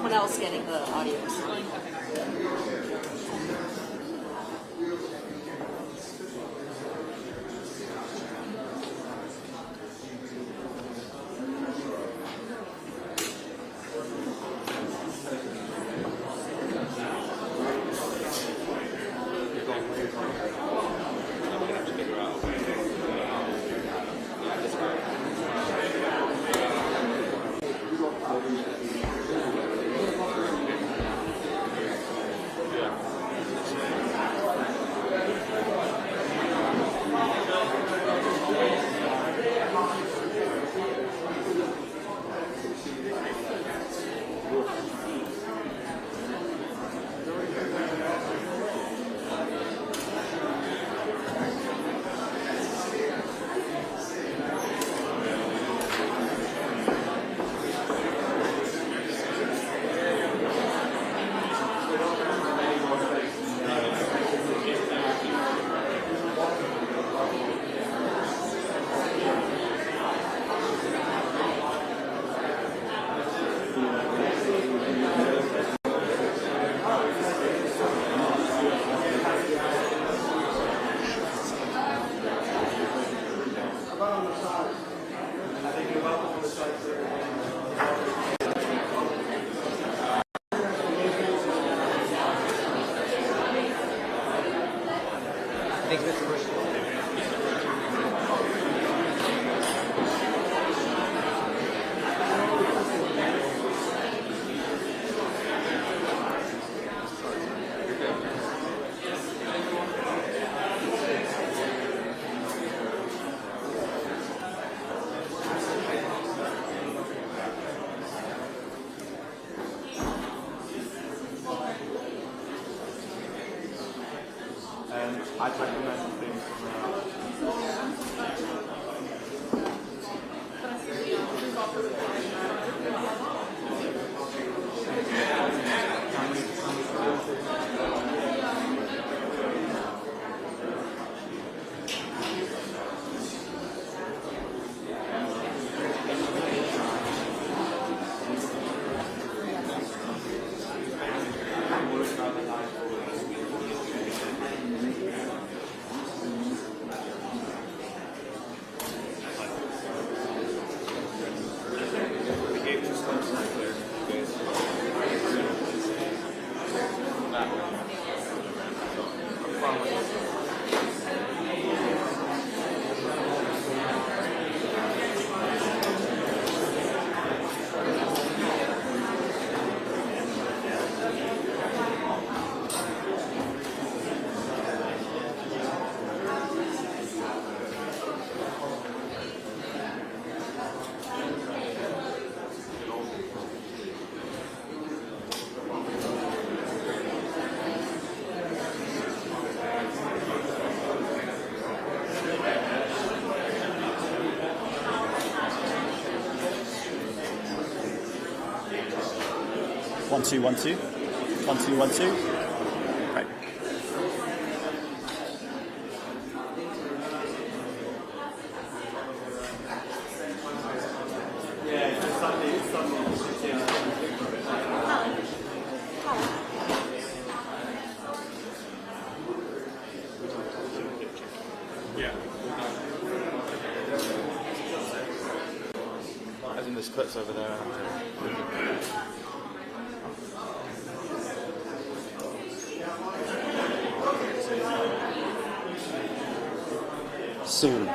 someone else getting the audio. I'd recommend things One, two, 1, 2. 1, 2, 1, 2. Right. I think there's clips over there. Soon.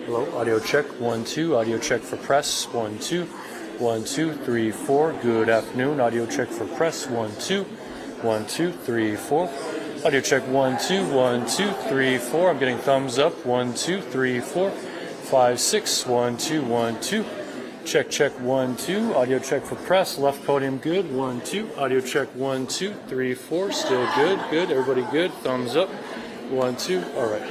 Hello, audio check, 1, 2, audio check for press, 1, 2, 1, 2, 3, 4. Good afternoon, audio check for press, 1, 2, 1, 2, 3, 4. Audio check, 1, 2, 1, 2, 3, 4. I'm getting thumbs up, 1, 2, 3, 4, 5, 6, 1, 2, 1, 2. Check, check, 1, 2. Audio check for press, left podium good, 1, 2. Audio check, 1, 2, 3, 4. Still good, good. Everybody good, thumbs up, 1, 2. All right.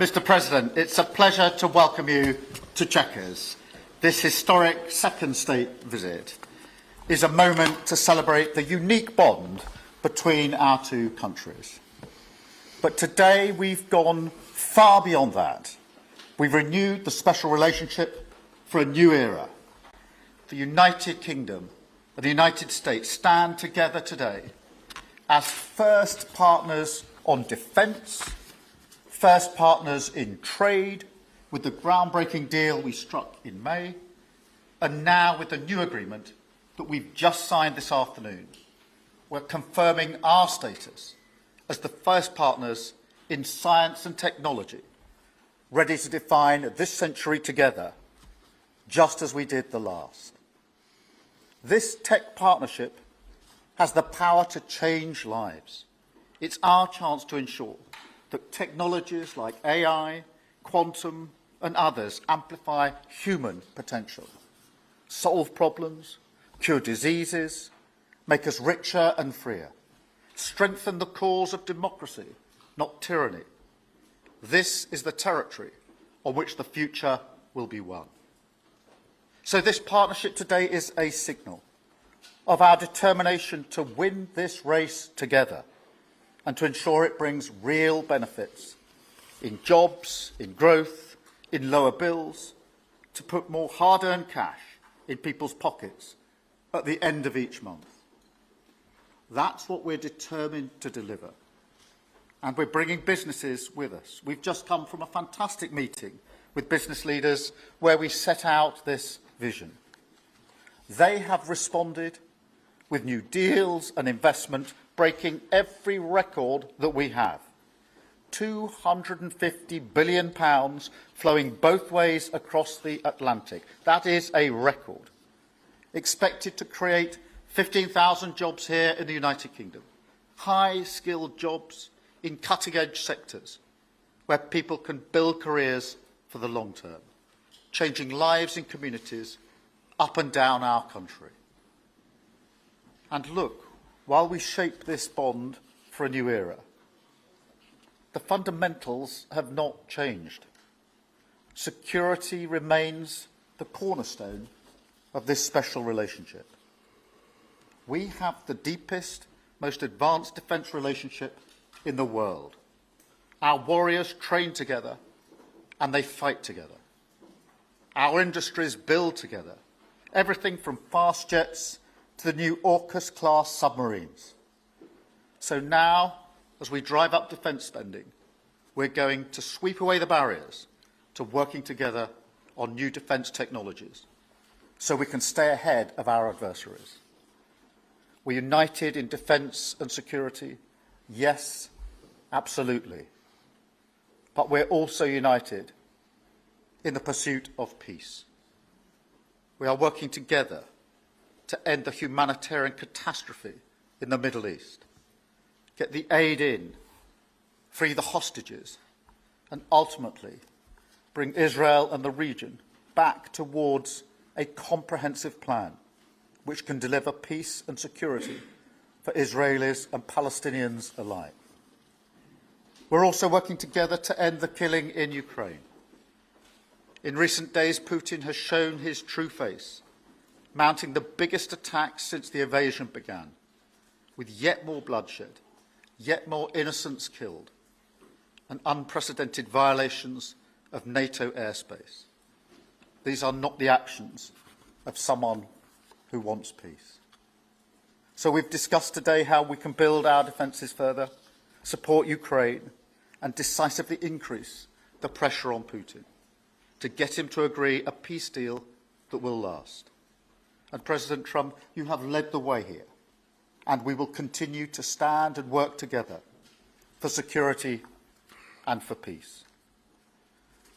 Mr. President, it's a pleasure to welcome you to Chequers. This historic second state visit is a moment to celebrate the unique bond between our two countries. But today we've gone far beyond that. We've renewed the special relationship for a new era. The United Kingdom and the United States stand together today as first partners on defence, first partners in trade, with the groundbreaking deal we struck in May, and now with the new agreement that we've just signed this afternoon. We're confirming our status as the first partners in science and technology, ready to define this century together, just as we did the last. This tech partnership has the power to change lives. It's our chance to ensure that technologies like AI, quantum, and others amplify human potential, solve problems, cure diseases, make us richer and freer, strengthen the cause of democracy, not tyranny. This is the territory on which the future will be won. So this partnership today is a signal of our determination to win this race together and to ensure it brings real benefits in jobs, in growth, in lower bills, to put more hard-earned cash in people's pockets at the end of each month. That's what we're determined to deliver. And we're bringing businesses with us. We've just come from a fantastic meeting with business leaders where we set out this vision. They have responded with new deals and investment breaking every record that we have. £250 billion flowing both ways across the Atlantic. That is a record. Expected to create 15,000 jobs here in the United Kingdom. High-skilled jobs in cutting-edge sectors where people can build careers for the long term, changing lives in communities up and down our country. And look, while we shape this bond for a new era, the fundamentals have not changed. Security remains the cornerstone of this special relationship. We have the deepest, most advanced defence relationship in the world. Our warriors train together and they fight together. Our industries build together, everything from fast jets to the new AUKUS-class submarines. So now, as we drive up defence spending, we're going to sweep away the barriers to working together on new defence technologies so we can stay ahead of our adversaries. We're united in defence and security. Yes, absolutely. But we're also united in the pursuit of peace. We are working together to end the humanitarian catastrophe in the Middle East, get the aid in, free the hostages, and ultimately bring Israel and the region back towards a comprehensive plan which can deliver peace and security for Israelis and Palestinians alike. We're also working together to end the killing in Ukraine. In recent days, Putin has shown his true face, mounting the biggest attacks since the invasion began, with yet more bloodshed, yet more innocents killed, and unprecedented violations of NATO airspace. These are not the actions of someone who wants peace. So we've discussed today how we can build our defences further, support Ukraine, and decisively increase the pressure on Putin to get him to agree a peace deal that will last. And President Trump, you have led the way here, and we will continue to stand and work together for security and for peace.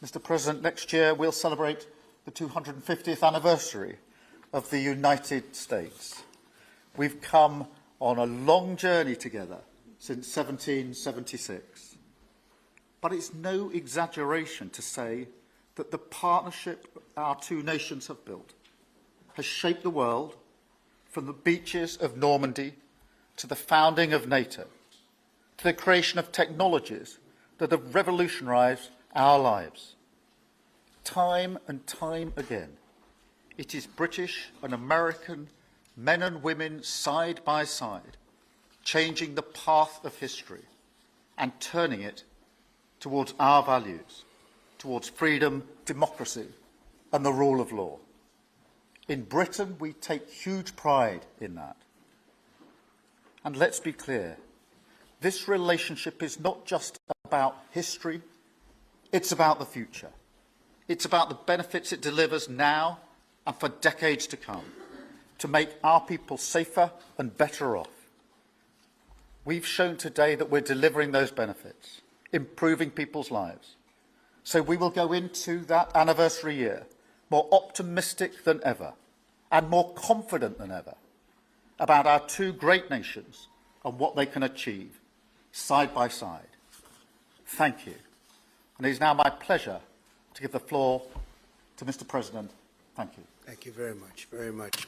Mr. President, next year we'll celebrate the 250th anniversary of the United States. We've come on a long journey together since 1776. But it's no exaggeration to say that the partnership our two nations have built has shaped the world from the beaches of Normandy to the founding of NATO, to the creation of technologies that have revolutionised our lives. Time and time again, it is British and American men and women side by side, changing the path of history and turning it towards our values, towards freedom, democracy, and the rule of law. In Britain, we take huge pride in that. And let's be clear, this relationship is not just about history, it's about the future. It's about the benefits it delivers now and for decades to come, to make our people safer and better off. We've shown today that we're delivering those benefits, improving people's lives. So we will go into that anniversary year more optimistic than ever and more confident than ever about our two great nations and what they can achieve side by side. Thank you. And it is now my pleasure to give the floor to Mr. President. Thank you. Thank you very much, very much.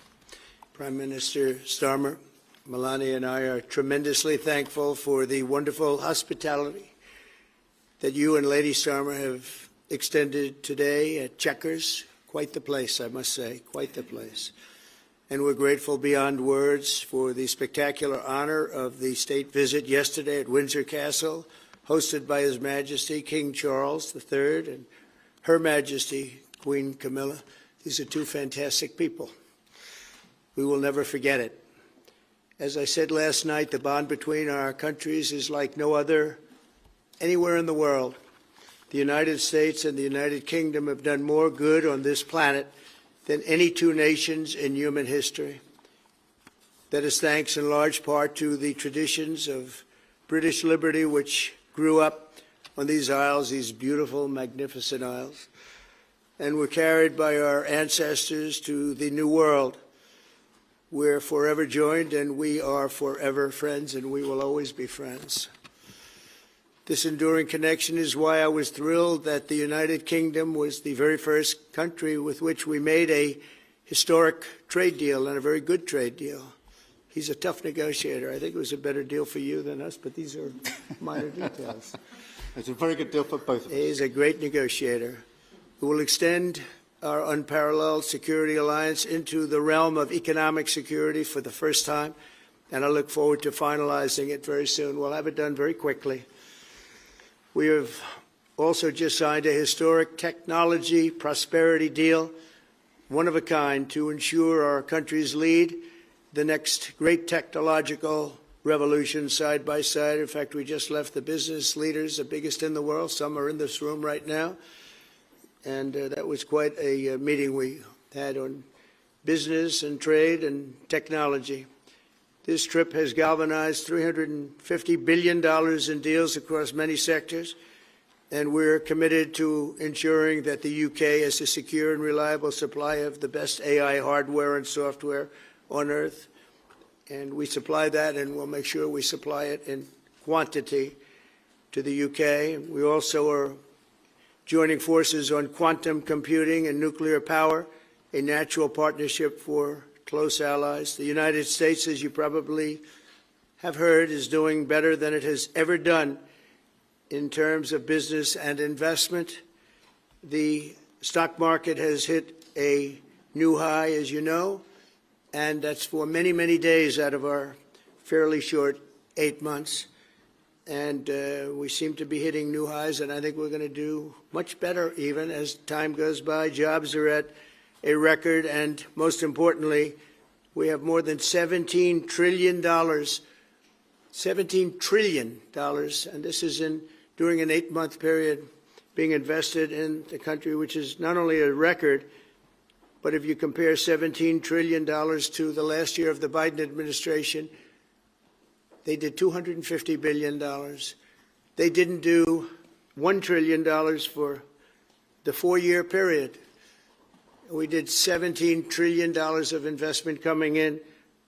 Prime Minister Starmer, Melania and I are tremendously thankful for the wonderful hospitality that you and Lady Starmer have extended today at Chequers. Quite the place, I must say, quite the place. And we're grateful beyond words for the spectacular honor of the state visit yesterday at Windsor Castle, hosted by His Majesty King Charles III and Her Majesty Queen Camilla. These are two fantastic people. We will never forget it. As I said last night, the bond between our countries is like no other anywhere in the world. The United States and the United Kingdom have done more good on this planet than any two nations in human history. That is thanks in large part to the traditions of British liberty, which grew up on these isles, these beautiful, magnificent isles, and were carried by our ancestors to the New World. We're forever joined, and we are forever friends, and we will always be friends. This enduring connection is why I was thrilled that the United Kingdom was the very first country with which we made a historic trade deal, and a very good trade deal. He's a tough negotiator. I think it was a better deal for you than us, but these are minor details. It's a very good deal for both of us. He's a great negotiator who will extend our unparalleled security alliance into the realm of economic security for the first time, and I look forward to finalizing it very soon. We'll have it done very quickly. We have also just signed a historic technology prosperity deal, one of a kind, to ensure our countries lead the next great technological revolution side by side. In fact, we just left the business leaders, the biggest in the world. Some are in this room right now. and that was quite a meeting we had on business and trade and technology. This trip has galvanized $350 billion in deals across many sectors, and we're committed to ensuring that the UK has a secure and reliable supply of the best AI hardware and software on Earth. And we supply that, and we'll make sure we supply it in quantity to the UK. We also are joining forces on quantum computing and nuclear power, a natural partnership for close allies. The United States, as you probably have heard, is doing better than it has ever done in terms of business and investment. The stock market has hit a new high, as you know, and that's for many, many days out of our fairly short 8 months. And we seem to be hitting new highs, and I think we're going to do much better even as time goes by. Jobs are at a record, and most importantly, we have more than $17 trillion, $17 trillion, and this is during an 8-month period being invested in the country, which is not only a record, but if you compare $17 trillion to the last year of the Biden administration, they did $250 billion. They didn't do $1 trillion for the 4-year period. We did $17 trillion of investment coming in.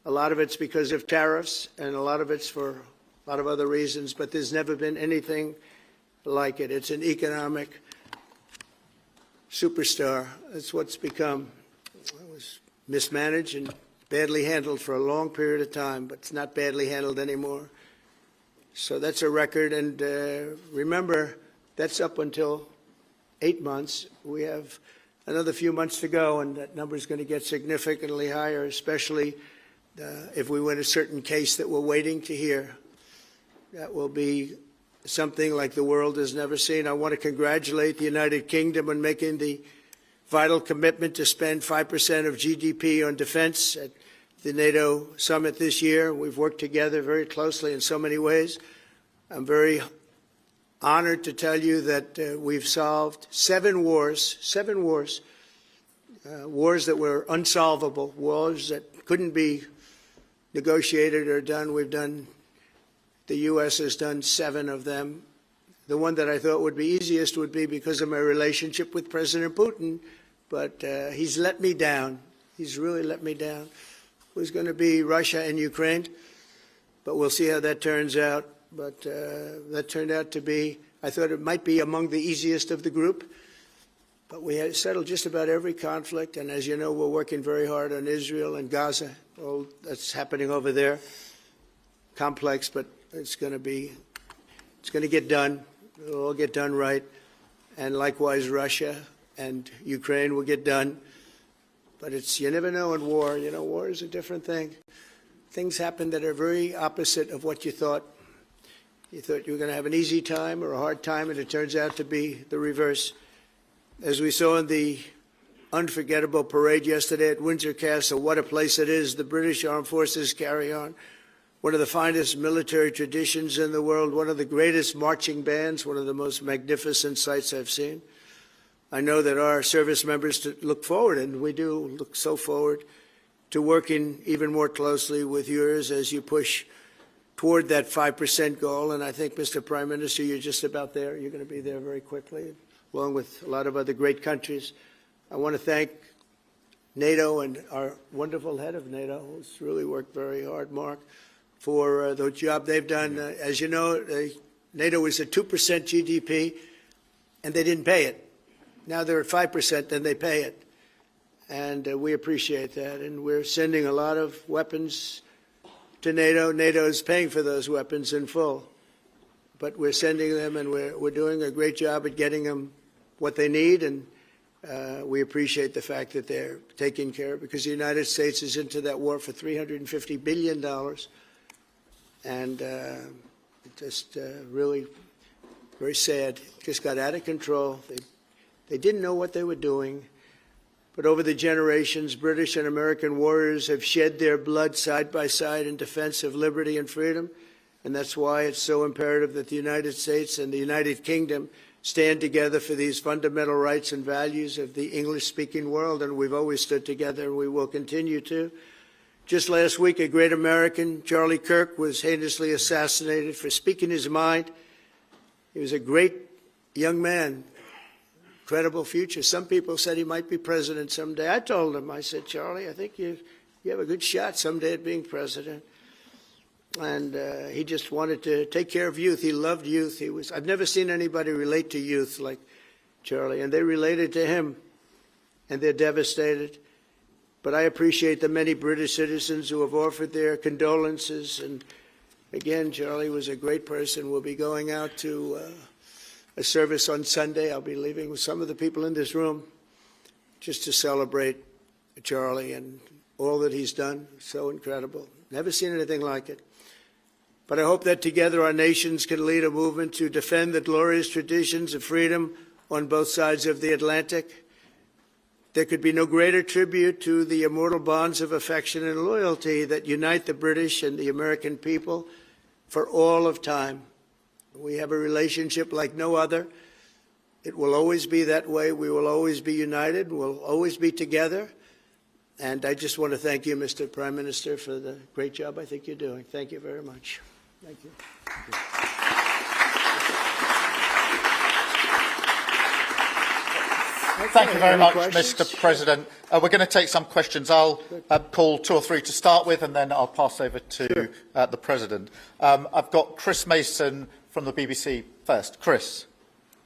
A lot of it's because of tariffs, and a lot of it's for a lot of other reasons, but there's never been anything like it. It's an economic superstar. That's what's become. It was mismanaged and badly handled for a long period of time, but it's not badly handled anymore. So that's a record, and remember, that's up until 8 months. We have another few months to go, and that number is going to get significantly higher, especially if we win a certain case that we're waiting to hear. That will be something like the world has never seen. I want to congratulate the United Kingdom on making the vital commitment to spend 5% of GDP on defense at the NATO summit this year. We've worked together very closely in so many ways. I'm very honored to tell you that we've solved 7 wars, wars that were unsolvable, wars that couldn't be negotiated or done. The U.S. has done 7 of them. The one that I thought would be easiest would be because of my relationship with President Putin, but he's let me down. He's really let me down. It was going to be Russia and Ukraine, but we'll see how that turns out. But that turned out to be, I thought it might be among the easiest of the group. But we had settled just about every conflict, and as you know, we're working very hard on Israel and Gaza. All that's happening over there. Complex, but it's going to get done. It'll all get done right. And likewise, Russia and Ukraine will get done. But you never know in war. You know, war is a different thing. Things happen that are very opposite of what you thought. You thought you were going to have an easy time or a hard time, and it turns out to be the reverse. As we saw in the unforgettable parade yesterday at Windsor Castle, what a place it is. The British Armed Forces carry on one of the finest military traditions in the world, one of the greatest marching bands, one of the most magnificent sights I've seen. I know that our service members look forward, and we do look so forward to working even more closely with yours as you push toward that 5% goal. And I think, Mr. Prime Minister, you're just about there. You're going to be there very quickly, along with a lot of other great countries. I want to thank NATO and our wonderful head of NATO, who's really worked very hard, Mark, for the job they've done. As you know, NATO is at 2% GDP, and they didn't pay it. Now they're at 5%, then they pay it. And we appreciate that. And we're sending a lot of weapons to NATO. NATO is paying for those weapons in full. But we're sending them, and we're doing a great job at getting them what they need. And we appreciate the fact that they're taking care of, because the United States is into that war for $350 billion. And just really very sad. It just got out of control. They didn't know what they were doing. But over the generations, British and American warriors have shed their blood side by side in defense of liberty and freedom. And that's why it's so imperative that the United States and the United Kingdom stand together for these fundamental rights and values of the English-speaking world, and we've always stood together, and we will continue to. Just last week, a great American, Charlie Kirk, was heinously assassinated for speaking his mind. He was a great young man, incredible future. Some people said he might be president someday. I told him, I said, Charlie, I think you have a good shot someday at being president. And he just wanted to take care of youth. He loved youth. I've never seen anybody relate to youth like Charlie, and they related to him, and they're devastated. But I appreciate the many British citizens who have offered their condolences. And again, Charlie was a great person. We'll be going out to a service on Sunday. I'll be leaving with some of the people in this room just to celebrate Charlie and all that he's done. So incredible. Never seen anything like it. But I hope that together our nations can lead a movement to defend the glorious traditions of freedom on both sides of the Atlantic. There could be no greater tribute to the immortal bonds of affection and loyalty that unite the British and the American people for all of time. We have a relationship like no other. It will always be that way. We will always be united. We'll always be together. And I just want to thank you, Mr. Prime Minister, for the great job I think you're doing. Thank you very much. Thank you. Thank you very much, questions? Mr. President. We're going to take some questions. I'll call 2 or 3 to start with, and then I'll pass over to the President. I've got Chris Mason from the BBC first. Chris.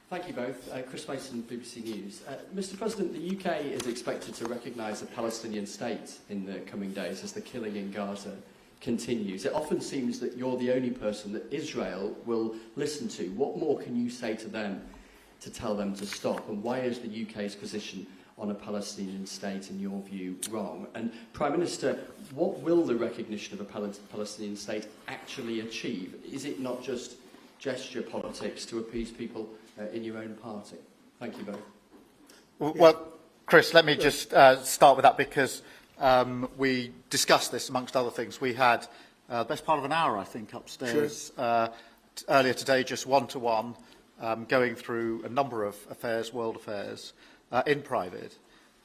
Thank you both. Chris Mason, BBC News. Mr. President, the UK is expected to recognise a Palestinian state in the coming days as the killing in Gaza continues. It often seems that you're the only person that Israel will listen to. What more can you say to them to tell them to stop? And why is the UK's position on a Palestinian state, in your view, wrong? And Prime Minister, what will the recognition of a Palestinian state actually achieve? Is it not just gesture politics to appease people in your own party? Thank you both. Well, Chris, let me just start with that, because we discussed this amongst other things. We had the best part of an hour, I think, upstairs earlier today, just one-to-one, going through a number of affairs, world affairs, in private.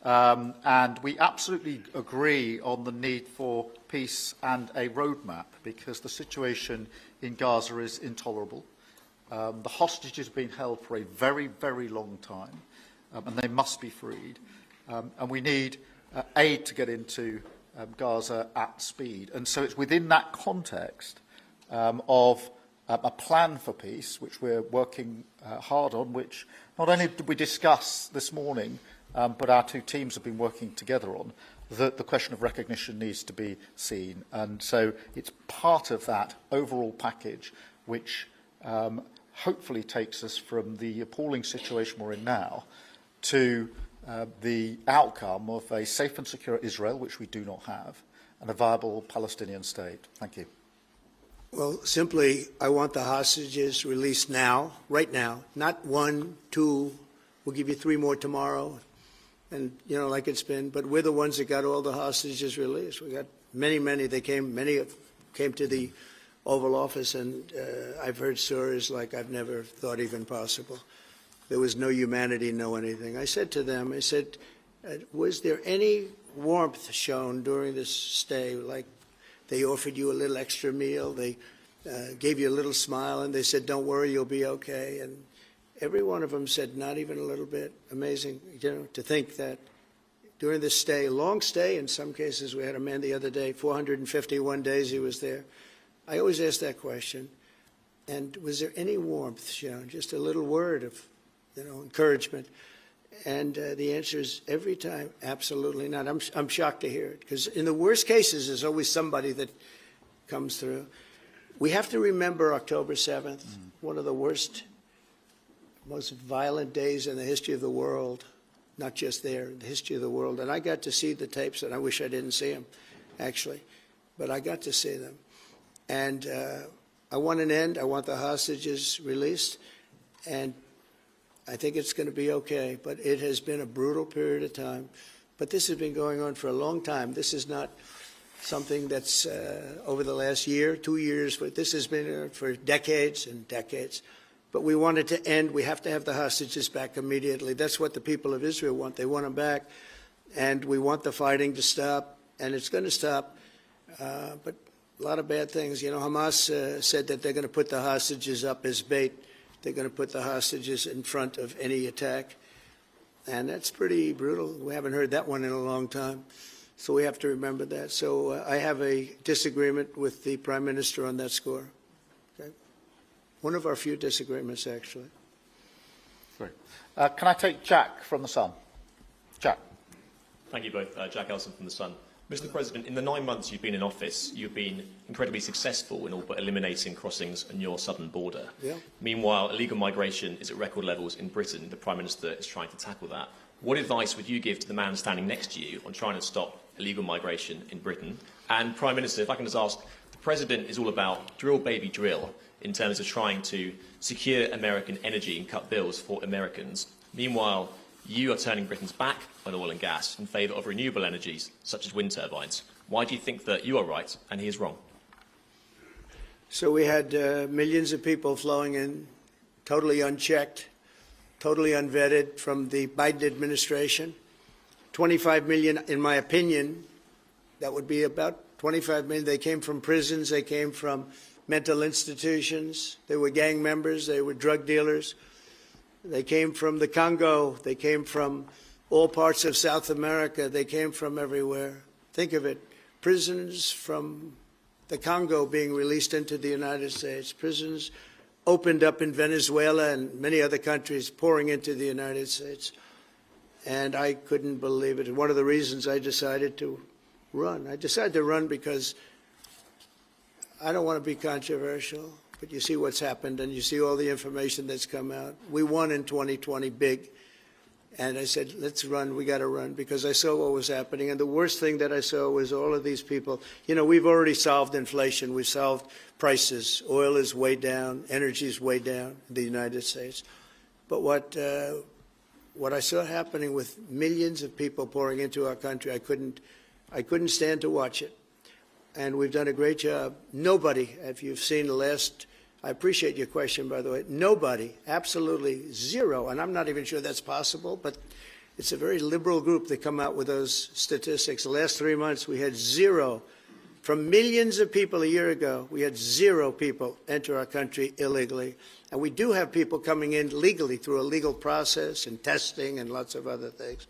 And we absolutely agree on the need for peace and a roadmap, because the situation in Gaza is intolerable. The hostages have been held for a very, very long time, and they must be freed. And we need aid to get into Gaza at speed. And so it's within that context of a plan for peace, which we're working hard on, which not only did we discuss this morning, but our 2 teams have been working together on, that the question of recognition needs to be seen. And so it's part of that overall package which hopefully takes us from the appalling situation we're in now to the outcome of a safe and secure Israel, which we do not have, and a viable Palestinian state. Thank you. Well, simply, I want the hostages released now, right now, not 1, 2, we'll give you 3 more tomorrow, and, you know, like it's been, but we're the ones that got all the hostages released. We got many, many came to the Oval Office, and I've heard stories like I've never thought even possible. There was no humanity, no anything. I said to them, I said, was there any warmth shown during this stay? Like they offered you a little extra meal, they gave you a little smile, and they said, don't worry, you'll be okay. And every one of them said, not even a little bit. Amazing, you know, to think that during this stay, long stay in some cases. We had a man the other day, 451 days he was there. I always ask that question. And was there any warmth shown? Just a little word of, you know, encouragement. And the answer is every time, absolutely not. I'm shocked to hear it, because in the worst cases, there's always somebody that comes through. We have to remember October 7th, one of the worst, most violent days in the history of the world, not just there, in the history of the world. And I got to see the tapes, and I wish I didn't see them, actually. But I got to see them. And I want an end. I want the hostages released. And I think it's going to be okay. But it has been a brutal period of time. But this has been going on for a long time. This is not something that's over the last year, 2 years. But this has been for decades and decades. but we want it to end. We have to have the hostages back immediately. That's what the people of Israel want. They want them back, and we want the fighting to stop, and it's going to stop. But a lot of bad things. You know, Hamas said that they're going to put the hostages up as bait. They're going to put the hostages in front of any attack. And that's pretty brutal. We haven't heard that one in a long time. So we have to remember that. So I have a disagreement with the Prime Minister on that score. Okay? One of our few disagreements, actually. Great. Can I take Jack from The Sun? Jack. Thank you both. Jack Elson from The Sun. Mr. President, in the 9 months you've been in office, you've been incredibly successful in all but eliminating crossings on your southern border. Yeah. Meanwhile, illegal migration is at record levels in Britain. The Prime Minister is trying to tackle that. What advice would you give to the man standing next to you on trying to stop illegal migration in Britain? And Prime Minister, if I can just ask, the President is all about drill, baby, drill in terms of trying to secure American energy and cut bills for Americans. Meanwhile, you are turning Britain's back on oil and gas in favour of renewable energies, such as wind turbines. Why do you think that you are right and he is wrong? So we had millions of people flowing in, totally unchecked, totally unvetted from the Biden administration. 25 million, in my opinion, that would be about 25 million. They came from prisons, they came from mental institutions, they were gang members, they were drug dealers. They came from the Congo. They came from all parts of South America. They came from everywhere. Think of it. Prisons from the Congo being released into the United States. Prisons opened up in Venezuela and many other countries pouring into the United States. And I couldn't believe it. One of the reasons I decided to run. I decided to run because I don't want to be controversial. But you see what's happened, and you see all the information that's come out. We won in 2020 big, and I said, let's run, we got to run, because I saw what was happening. And the worst thing that I saw was all of these people. You know, we've already solved inflation. We've solved prices. Oil is way down. Energy is way down in the United States. But what I saw happening with millions of people pouring into our country, I couldn't stand to watch it. And we've done a great job. Nobody, if you've seen the last, I appreciate your question, by the way, nobody, absolutely zero, and I'm not even sure that's possible, but it's a very liberal group that come out with those statistics. The last 3 months, we had zero. From millions of people a year ago, we had zero people enter our country illegally. And we do have people coming in legally through a legal process and testing and lots of other things.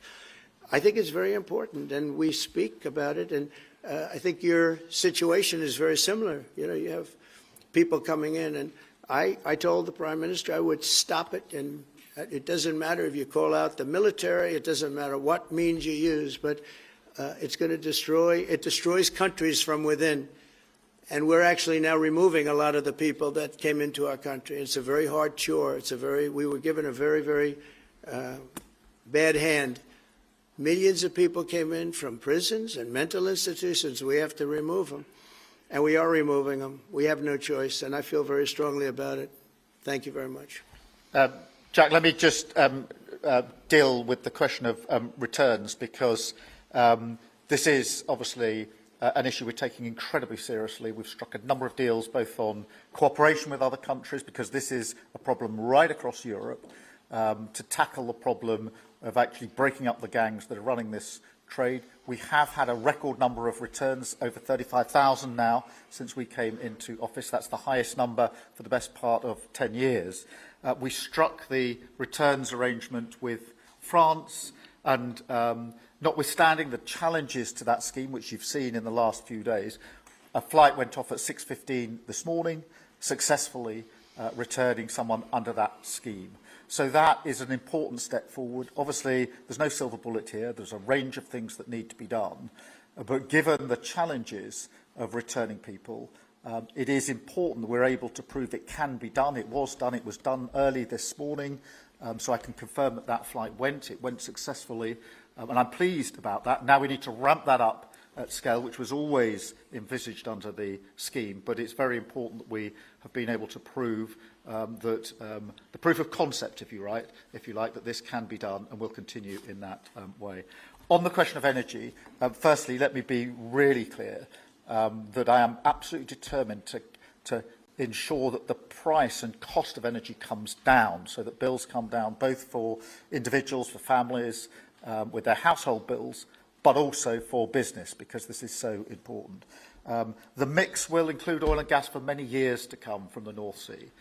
I think it's very important, and we speak about it. And I think your situation is very similar. You know, you have people coming in, and I told the Prime Minister I would stop it, and it doesn't matter if you call out the military, it doesn't matter what means you use, but it's going to destroys countries from within. And we're actually now removing a lot of the people that came into our country. It's a very hard chore. We were given a very, very bad hand. Millions of people came in from prisons and mental institutions. We have to remove them. And we are removing them. We have no choice, and I feel very strongly about it. Thank you very much. Jack, let me just deal with the question of returns, because this is obviously an issue we're taking incredibly seriously. We've struck a number of deals both on cooperation with other countries, because this is a problem right across Europe, to tackle the problem of actually breaking up the gangs that are running this trade. We have had a record number of returns, over 35,000 now, since we came into office. That's the highest number for the best part of 10 years. We struck the returns arrangement with France, and notwithstanding the challenges to that scheme, which you've seen in the last few days, a flight went off at 6:15 this morning, successfully returning someone under that scheme. So that is an important step forward. Obviously, there's no silver bullet here. There's a range of things that need to be done. But given the challenges of returning people, it is important that we're able to prove it can be done. It was done. It was done early this morning. So I can confirm that that flight went. It went successfully. And I'm pleased about that. Now we need to ramp that up at scale, which was always envisaged under the scheme. But it's very important that we have been able to prove that the proof of concept, if you like, that this can be done, and will continue in that way. On the question of energy, firstly, let me be really clear that I am absolutely determined to ensure that the price and cost of energy comes down, so that bills come down both for individuals, for families, with their household bills, but also for business, because this is so important. The mix will include oil and gas for many years to come from the North Sea.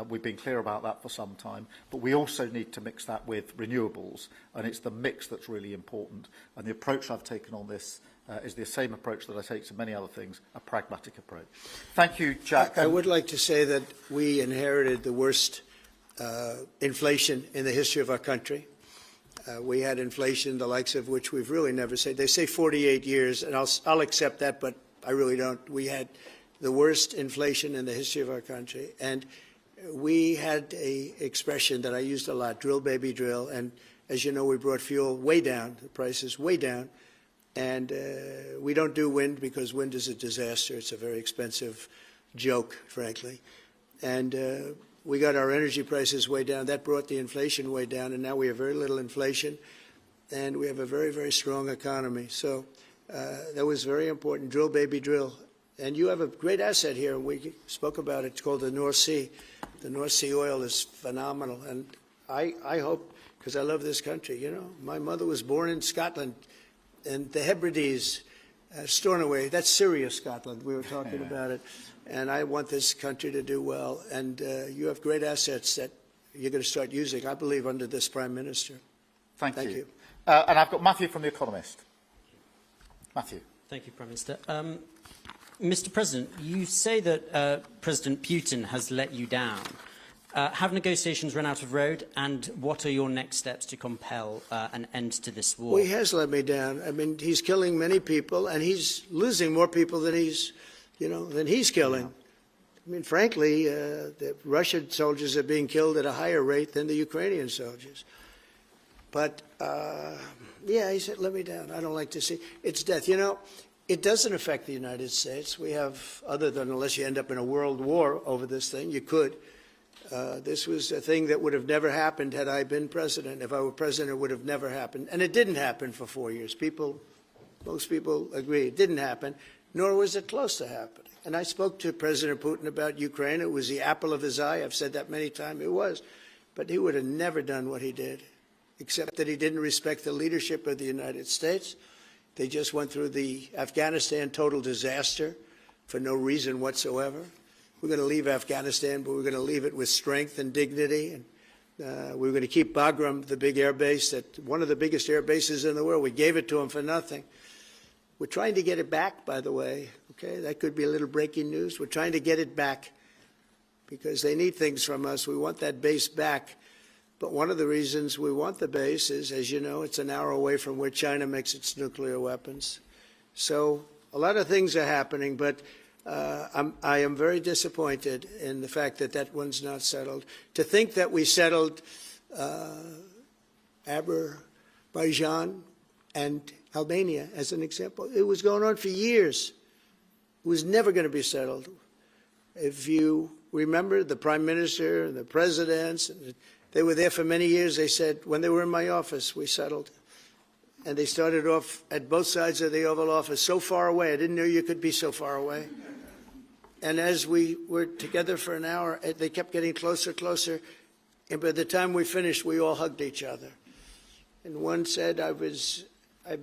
We've been clear about that for some time, but we also need to mix that with renewables, and it's the mix that's really important. And the approach I've taken on this is the same approach that I take to many other things, a pragmatic approach. Thank you, Jack. I would like to say that we inherited the worst inflation in the history of our country. We had inflation, the likes of which we've really never seen. They say 48 years, and I'll accept that, but I really don't. We had the worst inflation in the history of our country. And we had a expression that I used a lot, drill, baby, drill. And as you know, we brought fuel way down, the prices way down. And we don't do wind because wind is a disaster. It's a very expensive joke, frankly. And we got our energy prices way down. That brought the inflation way down. And now we have very little inflation. And we have a very, very strong economy. So that was very important. Drill, baby, drill. And you have a great asset here. We spoke about it. It's called the North Sea. The North Sea oil is phenomenal. And I hope, because I love this country, you know, my mother was born in Scotland, and the Hebrides, Stornoway, that's serious Scotland. We were talking about it. And I want this country to do well. And you have great assets that you're going to start using, I believe, under this Prime Minister. Thank you. And I've got Matthew from The Economist. Matthew. Thank you, Prime Minister. Mr. President, you say that President Putin has let you down. Have negotiations run out of road, and what are your next steps to compel an end to this war? Well, he has let me down. I mean, he's killing many people, and he's losing more people than he's killing. I mean, frankly, the Russian soldiers are being killed at a higher rate than the Ukrainian soldiers. But, yeah, he said, let me down. I don't like to see. It's death. You know, it doesn't affect the United States. We have, other than unless you end up in a world war over this thing, you could. This was a thing that would have never happened had I been president. If I were president, it would have never happened. And it didn't happen for 4 years. Most people agree it didn't happen, nor was it close to happening. And I spoke to President Putin about Ukraine. It was the apple of his eye. I've said that many times. It was. But he would have never done what he did, except that he didn't respect the leadership of the United States. They just went through the Afghanistan total disaster for no reason whatsoever. We're going to leave Afghanistan, but we're going to leave it with strength and dignity. And we're going to keep Bagram, the big air base, one of the biggest air bases in the world. We gave it to them for nothing. We're trying to get it back, by the way. Okay, that could be a little breaking news. We're trying to get it back because they need things from us. We want that base back. But one of the reasons we want the base is, as you know, it's an hour away from where China makes its nuclear weapons. So a lot of things are happening, but I am very disappointed in the fact that that one's not settled. To think that we settled Azerbaijan and Albania, as an example, it was going on for years. It was never going to be settled. If you remember, the Prime Minister and the presidents, they were there for many years. They said, when they were in my office, we settled. And they started off at both sides of the Oval Office, so far away. I didn't know you could be so far away. And as we were together for an hour, they kept getting closer, closer. And by the time we finished, we all hugged each other. And one said, I've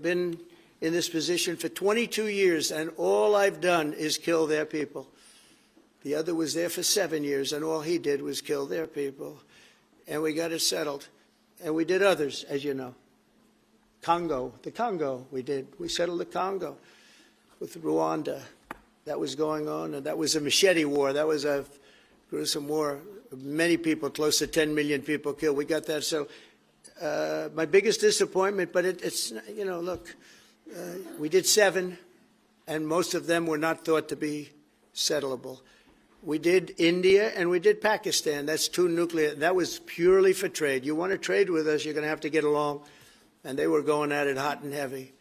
been in this position for 22 years, and all I've done is kill their people. The other was there for 7 years, and all he did was kill their people. And we got it settled. And we did others, as you know. The Congo, we settled the Congo with Rwanda. That was going on, and that was a machete war. That was a gruesome war. Many people, close to 10 million people killed. We got that settled. My biggest disappointment, but it's, you know, look, we did 7, and most of them were not thought to be settleable. We did India and we did Pakistan. That's 2 nuclear. That was purely for trade. You want to trade with us, you're going to have to get along. And they were going at it hot and heavy.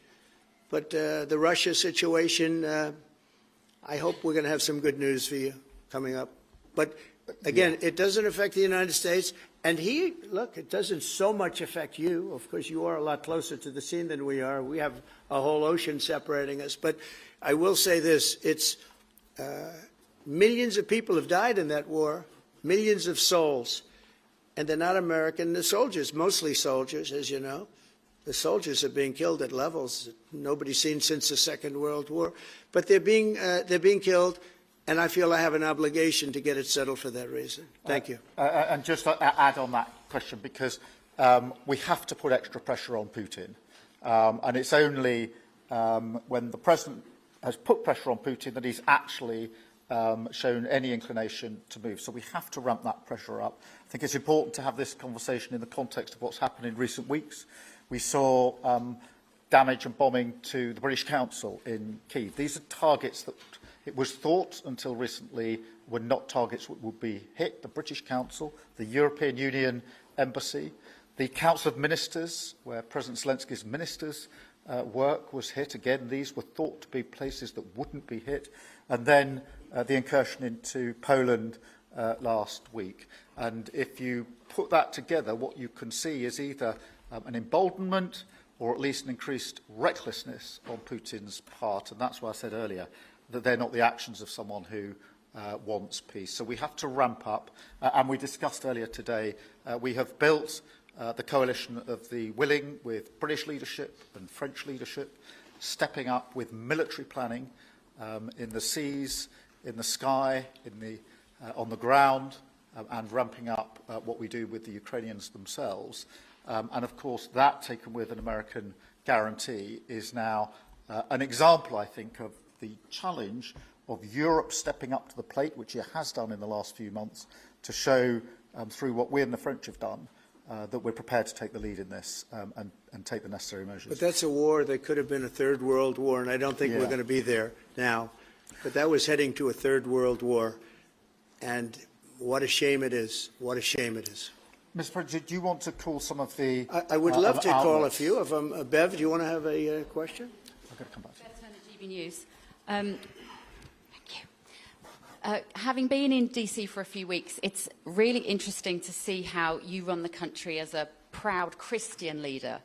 But the Russia situation, I hope we're going to have some good news for you coming up. But again, it doesn't affect the United States. And look, it doesn't so much affect you. Of course, you are a lot closer to the scene than we are. We have a whole ocean separating us. But I will say this, it's Millions of people have died in that war, millions of souls. And they're not American. The soldiers, mostly soldiers, as you know. The soldiers are being killed at levels that nobody's seen since the Second World War. But they're being killed, and I feel I have an obligation to get it settled for that reason. Thank you. And just to add on that question, because we have to put extra pressure on Putin. And it's only when the President has put pressure on Putin that he's actually shown any inclination to move. So we have to ramp that pressure up. I think it's important to have this conversation in the context of what's happened in recent weeks. We saw damage and bombing to the British Council in Kyiv. These are targets that it was thought until recently were not targets that would be hit. The British Council, the European Union Embassy, the Council of Ministers, where President Zelensky's ministers work was hit. Again, these were thought to be places that wouldn't be hit. And then the incursion into Poland last week. And if you put that together, what you can see is either an emboldenment or at least an increased recklessness on Putin's part. And that's why I said earlier that they're not the actions of someone who wants peace. So we have to ramp up. And we discussed earlier today, we have built the coalition of the willing with British leadership and French leadership, stepping up with military planning in the seas, in the sky, on the ground, and ramping up what we do with the Ukrainians themselves. And of course, that taken with an American guarantee is now an example, I think, of the challenge of Europe stepping up to the plate, which it has done in the last few months, to show through what we and the French have done that we're prepared to take the lead in this and take the necessary measures. But that's a war that could have been a third world war, and I don't think we're going to be there now. But that was heading to a third world war, and what a shame it is. What a shame it is. Mr. President, do you want to call some of the I would love to call a few of them. Bev, do you want to have a question? I'm going to come back to you. Bev Turner, GB News. Thank you. Having been in DC for a few weeks, it's really interesting to see how you run the country as a proud Christian leader.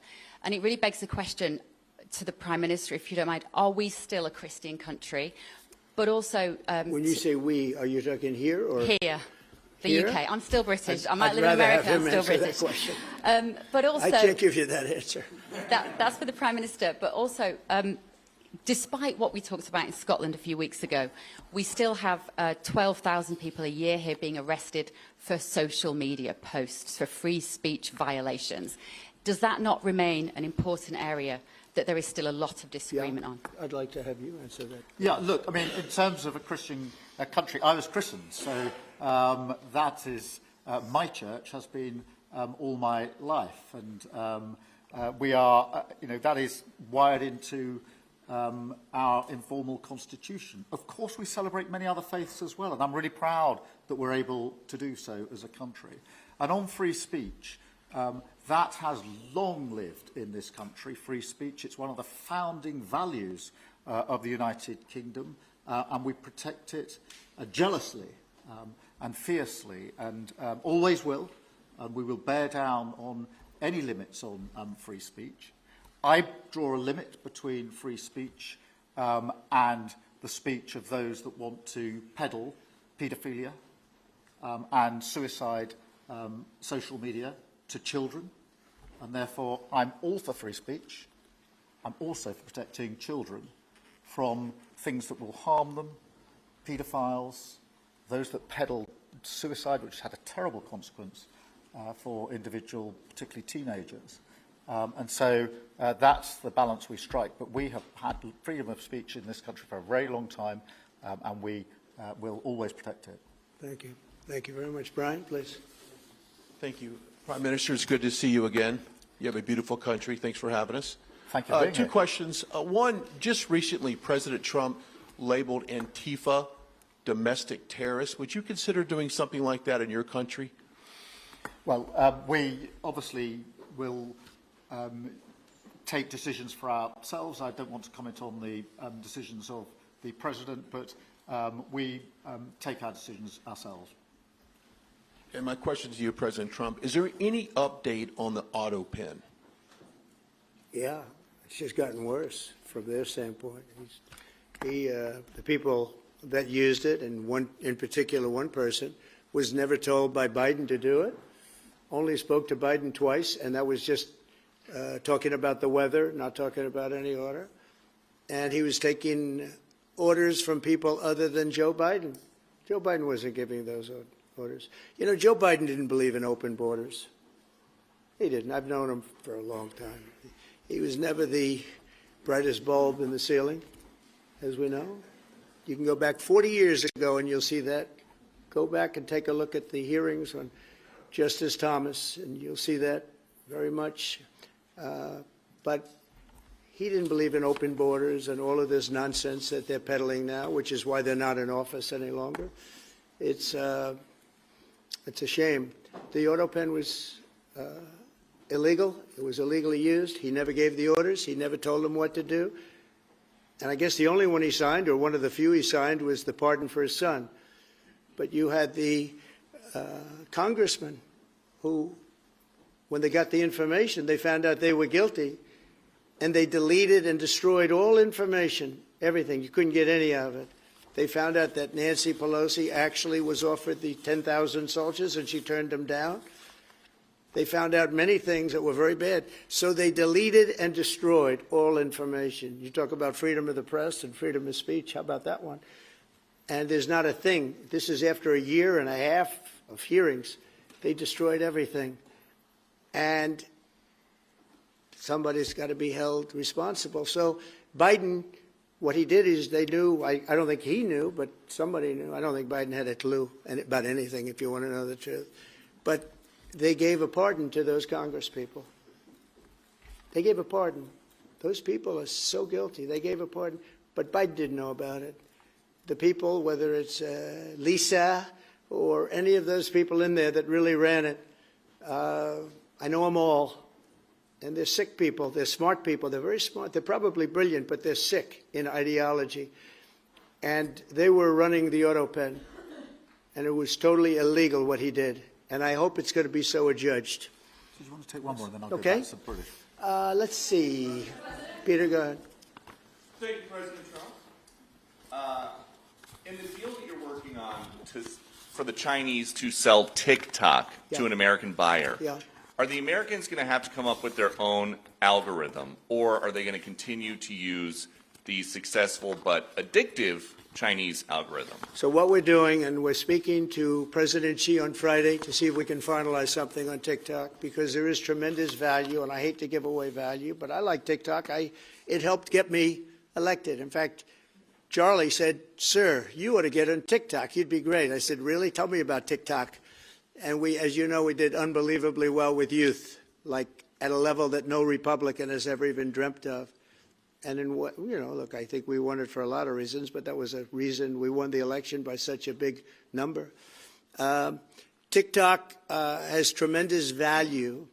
And it really begs the question to the Prime Minister, if you don't mind, are we still a Christian country? But also... when you say we, are you talking here or... Here. The Here? UK. I'm still British. I might I'd live in rather America. have him I'm still answer British. that question. But also... I can't give you that answer. That's for the Prime Minister. But also, despite what we talked about in Scotland a few weeks ago, we still have 12,000 people a year here being arrested for social media posts, for free speech violations. Does that not remain an important area that there is still a lot of disagreement on? I'd like to have you answer that. Yeah, look, I mean, in terms of a Christian country, I was christened, so that is, my church has been all my life, and we are, that is wired into our informal constitution. Of course, we celebrate many other faiths as well, and I'm really proud that we're able to do so as a country. And on free speech, that has long lived in this country, free speech. It's one of the founding values of the United Kingdom, and we protect it jealously and fiercely, and always will. And we will bear down on any limits on free speech. I draw a limit between free speech and the speech of those that want to peddle paedophilia and suicide social media to children, and therefore I'm all for free speech. I'm also for protecting children from things that will harm them, paedophiles, those that peddle suicide, which had a terrible consequence for individual, particularly teenagers. And so that's the balance we strike. But we have had freedom of speech in this country for a very long time, and we will always protect it. Thank you. Thank you very much. Brian, please. Thank you. Prime Minister, it's good to see you again. You have a beautiful country. Thanks for having us. Thank you. Two questions. One, just recently, President Trump labeled Antifa domestic terrorists. Would you consider doing something like that in your country? Well, we obviously will take decisions for ourselves. I don't want to comment on the decisions of the President, but we take our decisions ourselves. And my question to you, President Trump, is there any update on the auto pen? Yeah, it's just gotten worse from their standpoint. The people that used it, and one, in particular one person, was never told by Biden to do it, only spoke to Biden twice, and that was just talking about the weather, not talking about any order. And he was taking orders from people other than Joe Biden. Joe Biden wasn't giving those orders. You know, Joe Biden didn't believe in open borders. He didn't. I've known him for a long time. He was never the brightest bulb in the ceiling, as we know. You can go back 40 years ago and you'll see that. Go back and take a look at the hearings on Justice Thomas, and you'll see that very much. But he didn't believe in open borders and all of this nonsense that they're peddling now, which is why they're not in office any longer. It's a shame. The auto pen was illegal. It was illegally used. He never gave the orders. He never told them what to do. And I guess the only one he signed, or one of the few he signed, was the pardon for his son. But you had the congressman who, when they got the information, they found out they were guilty, and they deleted and destroyed all information, everything. You couldn't get any of it. They found out that Nancy Pelosi actually was offered the 10,000 soldiers, and she turned them down. They found out many things that were very bad. So they deleted and destroyed all information. You talk about freedom of the press and freedom of speech. How about that one? And there's not a thing. This is after a year and a half of hearings. They destroyed everything. And somebody's got to be held responsible. So Biden, what he did is they knew, I don't think he knew, but somebody knew. I don't think Biden had a clue about anything, if you want to know the truth. But they gave a pardon to those Congress people. They gave a pardon. Those people are so guilty. They gave a pardon. But Biden didn't know about it. The people, whether it's Lisa or any of those people in there that really ran it, I know them all. And they're sick people. They're smart people. They're very smart. They're probably brilliant, but they're sick in ideology. And they were running the auto pen. And it was totally illegal what he did. And I hope it's going to be so adjudged. Do you want to take one more, then I'll Okay. go back to British. Let's see. Peter, go ahead. Thank you, President Trump. In the deal that you're working on for the Chinese to sell TikTok to an American buyer, are the Americans going to have to come up with their own algorithm, or are they going to continue to use the successful but addictive Chinese algorithm? So what we're doing, and we're speaking to President Xi on Friday to see if we can finalize something on TikTok, because there is tremendous value, and I hate to give away value, but I like TikTok. It helped get me elected. In fact, Charlie said, "Sir, you ought to get on TikTok. You'd be great." I said, "Really? Tell me about TikTok." And we, as you know, we did unbelievably well with youth, like at a level that no Republican has ever even dreamt of. And in what, you know, look, I think we won it for a lot of reasons, but that was a reason we won the election by such a big number. TikTok has tremendous value.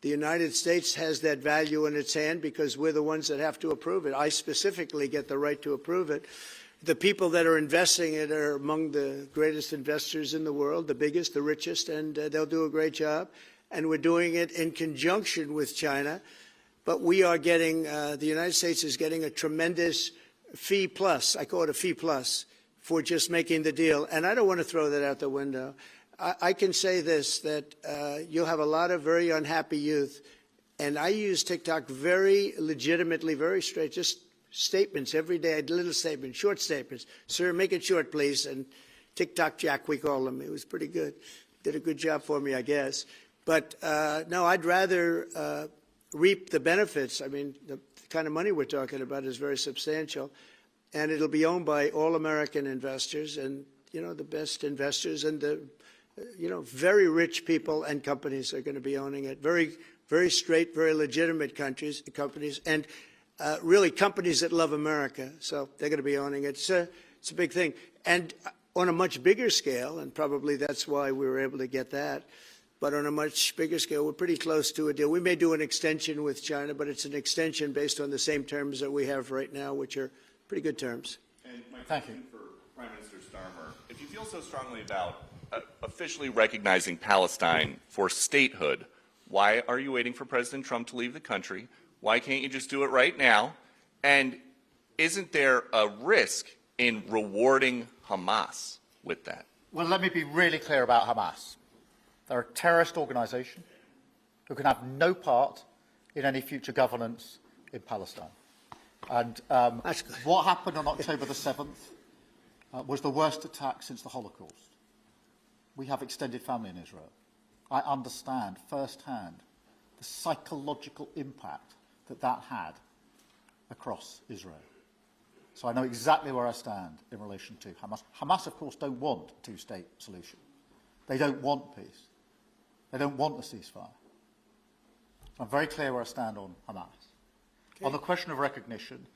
The United States has that value in its hand because we're the ones that have to approve it. I specifically get the right to approve it. The people that are investing it are among the greatest investors in the world, the biggest, the richest, and they'll do a great job. And we're doing it in conjunction with China. But we are getting, the United States is getting a tremendous fee plus, I call it a fee plus, for just making the deal. And I don't want to throw that out the window. I can say this, that you'll have a lot of very unhappy youth. And I use TikTok very legitimately, very straight, just statements every day, little statements, short statements. "Sir, make it short, please." And TikTok Jack, we call him. It was pretty good. Did a good job for me, I guess. But no, I'd rather reap the benefits. I mean, the kind of money we're talking about is very substantial, and it'll be owned by all American investors and, you know, the best investors and the, you know, very rich people and companies are going to be owning it. Very, very straight, very legitimate companies, and really companies that love America. So they're going to be owning it. It's a big thing. And on a much bigger scale, and probably that's why we were able to get that, but on a much bigger scale, we're pretty close to a deal. We may do an extension with China, but it's an extension based on the same terms that we have right now, which are pretty good terms. And my question for Prime Minister Starmer, if you feel so strongly about officially recognizing Palestine for statehood, why are you waiting for President Trump to leave the country? Why can't you just do it right now? And isn't there a risk in rewarding Hamas with that? Well, let me be really clear about Hamas. They're a terrorist organisation who can have no part in any future governance in Palestine. And what happened on October the 7th was the worst attack since the Holocaust. We have extended family in Israel. I understand firsthand the psychological impact that that had across Israel. So I know exactly where I stand in relation to Hamas. Hamas, of course, don't want a two-state solution. They don't want peace. They don't want a ceasefire. So I'm very clear where I stand on Hamas. Okay. On the question of recognition,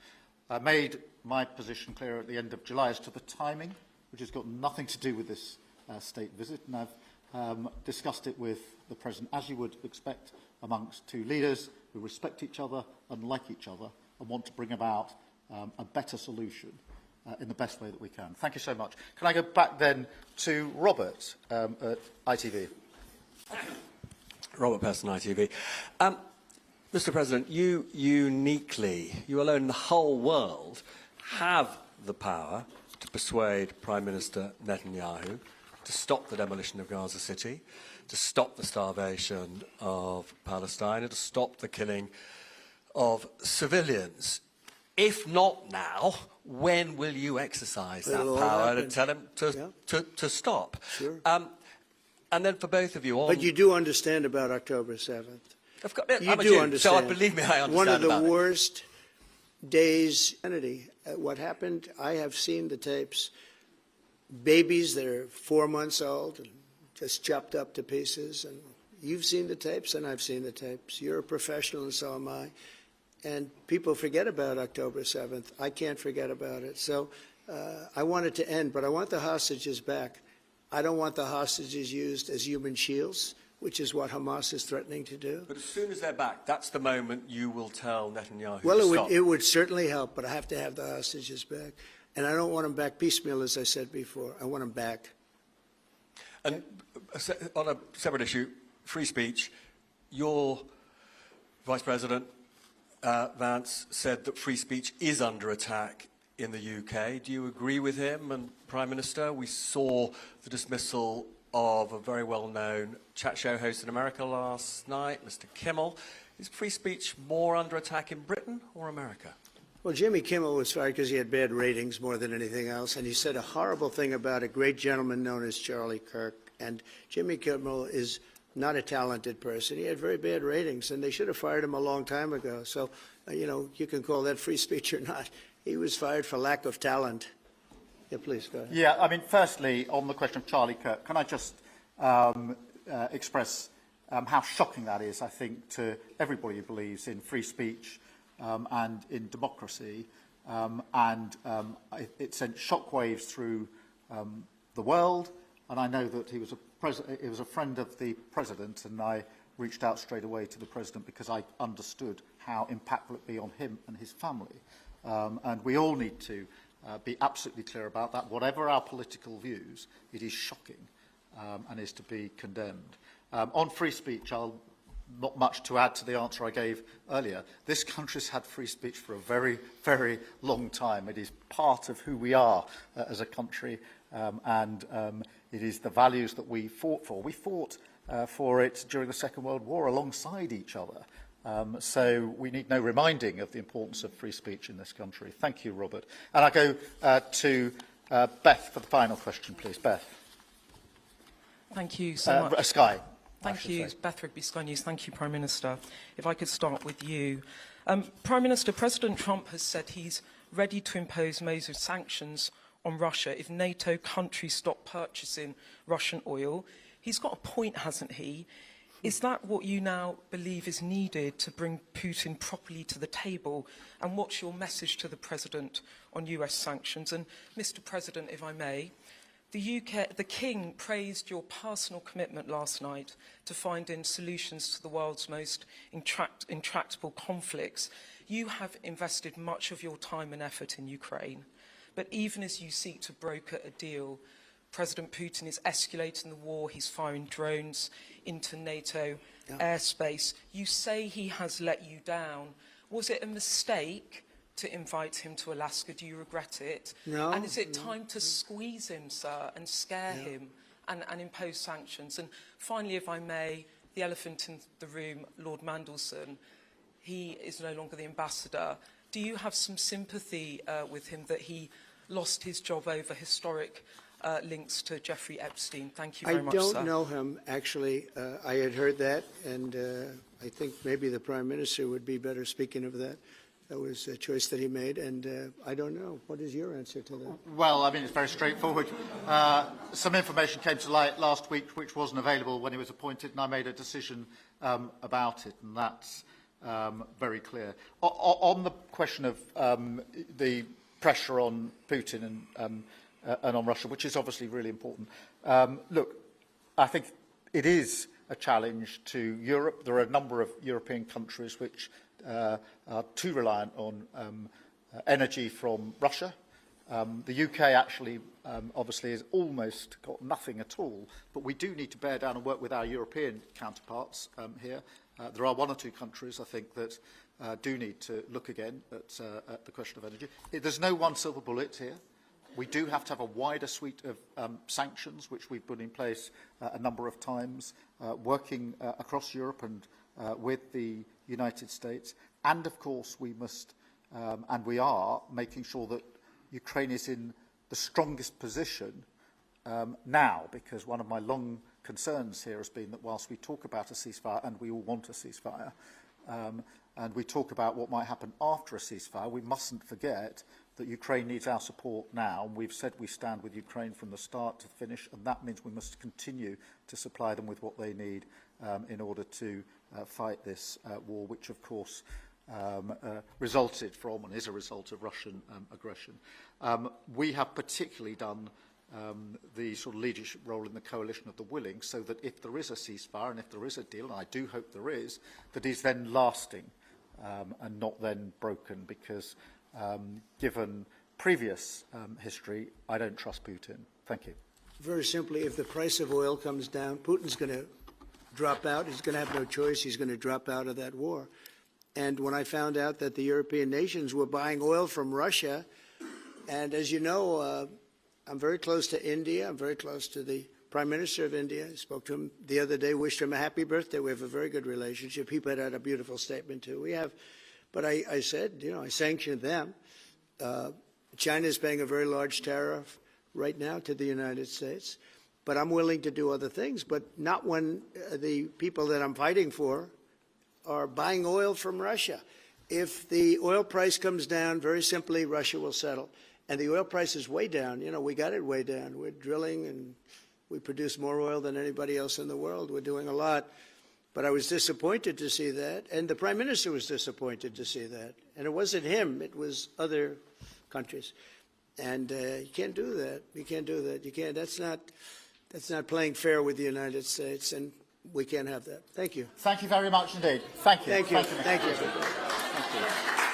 I made my position clear at the end of July as to the timing, which has got nothing to do with this state visit, and I've discussed it with the President, as you would expect amongst two leaders who respect each other and like each other and want to bring about a better solution in the best way that we can. Thank you so much. Can I go back then to Robert at ITV? Robert Person, ITV. Mr. President, you uniquely, you alone in the whole world, have the power to persuade Prime Minister Netanyahu to stop the demolition of Gaza City, to stop the starvation of Palestine, and to stop the killing of civilians. If not now, when will you exercise that power to tell him to stop? Sure. And then for both of you on... But you do understand about October 7th. Of course, you do understand. So believe me, I understand. One of the about worst days. What happened, I have seen the tapes. Babies that are 4 months old and just chopped up to pieces. And you've seen the tapes and I've seen the tapes. You're a professional and so am I. And people forget about October 7th. I can't forget about it. So I want it to end, but I want the hostages back. I don't want the hostages used as human shields, which is what Hamas is threatening to do. But as soon as they're back, that's the moment you will tell Netanyahu well, to stop. It would certainly help, but I have to have the hostages back. And I don't want them back piecemeal, as I said before. I want them back. And on a separate issue, free speech, your Vice President Vance said that free speech is under attack in the UK. Do you agree with him? And Prime Minister, we saw the dismissal of a very well-known chat show host in America last night, Mr. Kimmel. Is free speech more under attack in Britain or America? Well, Jimmy Kimmel was fired because he had bad ratings more than anything else, and he said a horrible thing about a great gentleman known as Charlie Kirk. And Jimmy Kimmel is not a talented person. He had very bad ratings, and they should have fired him a long time ago. So, you know, you can call that free speech or not. He was fired for lack of talent. Yeah, please, go ahead. Yeah, I mean, firstly, on the question of Charlie Kirk, can I just express how shocking that is, I think, to everybody who believes in free speech and in democracy. It sent shockwaves through the world, and I know that he was a friend of the President, and I reached out straight away to the President because I understood how impactful it would be on him and his family. And we all need to be absolutely clear about that. Whatever our political views, it is shocking and is to be condemned. On free speech, not much to add to the answer I gave earlier. This country's had free speech for a very, very long time. It is part of who we are as a country, and it is the values that we fought for. We fought for it during the Second World War alongside each other. So we need no reminding of the importance of free speech in this country. Thank you, Robert. And I go to Beth for the final question, please. Beth. Thank you so much. Sky. Thank you, Beth Rigby, Sky News. Thank you, Prime Minister. If I could start with you. Prime Minister, President Trump has said he's ready to impose major sanctions on Russia if NATO countries stop purchasing Russian oil. He's got a point, hasn't he? Is that what you now believe is needed to bring Putin properly to the table? And what's your message to the President on US sanctions? And Mr. President, if I may, the King praised your personal commitment last night to finding solutions to the world's most intractable conflicts. You have invested much of your time and effort in Ukraine. But even as you seek to broker a deal, President Putin is escalating the war. He's firing drones into NATO airspace. You say he has let you down. Was it a mistake to invite him to Alaska? Do you regret it? No. And is it time to squeeze him, sir, and scare him and impose sanctions? And finally, if I may, the elephant in the room, Lord Mandelson, he is no longer the ambassador. Do you have some sympathy with him that he lost his job over historic links to Jeffrey Epstein? Thank you very much, sir. I don't know him, actually. I had heard that, and I think maybe the Prime Minister would be better speaking of that. That was a choice that he made, and I don't know. What is your answer to that? Well, I mean, it's very straightforward. Some information came to light last week which wasn't available when he was appointed, and I made a decision about it, and that's very clear. On the question of the pressure on Putin and on Russia, which is obviously really important, look, I think it is a challenge to Europe. There are a number of European countries which are too reliant on energy from Russia. The UK actually obviously has almost got nothing at all, but we do need to bear down and work with our European counterparts here. There are one or two countries, I think, that do need to look again at the question of energy. There's no one silver bullet here. We do have to have a wider suite of sanctions, which we've put in place a number of times, working across Europe and with the United States. And, of course, we must, and we are, making sure that Ukraine is in the strongest position now, because one of my long concerns here has been that whilst we talk about a ceasefire, and we all want a ceasefire, and we talk about what might happen after a ceasefire, we mustn't forget that Ukraine needs our support now. And we've said we stand with Ukraine from the start to finish, and that means we must continue to supply them with what they need in order to fight this war, which, of course, resulted from and is a result of Russian aggression. We have particularly done the sort of leadership role in the coalition of the willing, so that if there is a ceasefire and if there is a deal, and I do hope there is, that is then lasting and not then broken, because given previous history, I don't trust Putin. Thank you. Very simply, if the price of oil comes down, Putin's going to drop out. He's going to have no choice. He's going to drop out of that war. And when I found out that the European nations were buying oil from Russia, and as you know, I'm very close to India. I'm very close to the Prime Minister of India. I spoke to him the other day, wished him a happy birthday. We have a very good relationship. He put out a beautiful statement, too. We have, but I said, you know, I sanctioned them. China is paying a very large tariff right now to the United States. But I'm willing to do other things, but not when the people that I'm fighting for are buying oil from Russia. If the oil price comes down, very simply, Russia will settle. And the oil price is way down. You know, we got it way down. We're drilling and we produce more oil than anybody else in the world. We're doing a lot. But I was disappointed to see that. And the Prime Minister was disappointed to see that. And it wasn't him. It was other countries. And you can't do that. You can't do that. You can't. That's not playing fair with the United States. And we can't have that. Thank you. Thank you very much indeed. Thank you. Thank you. Thank you. Thank you.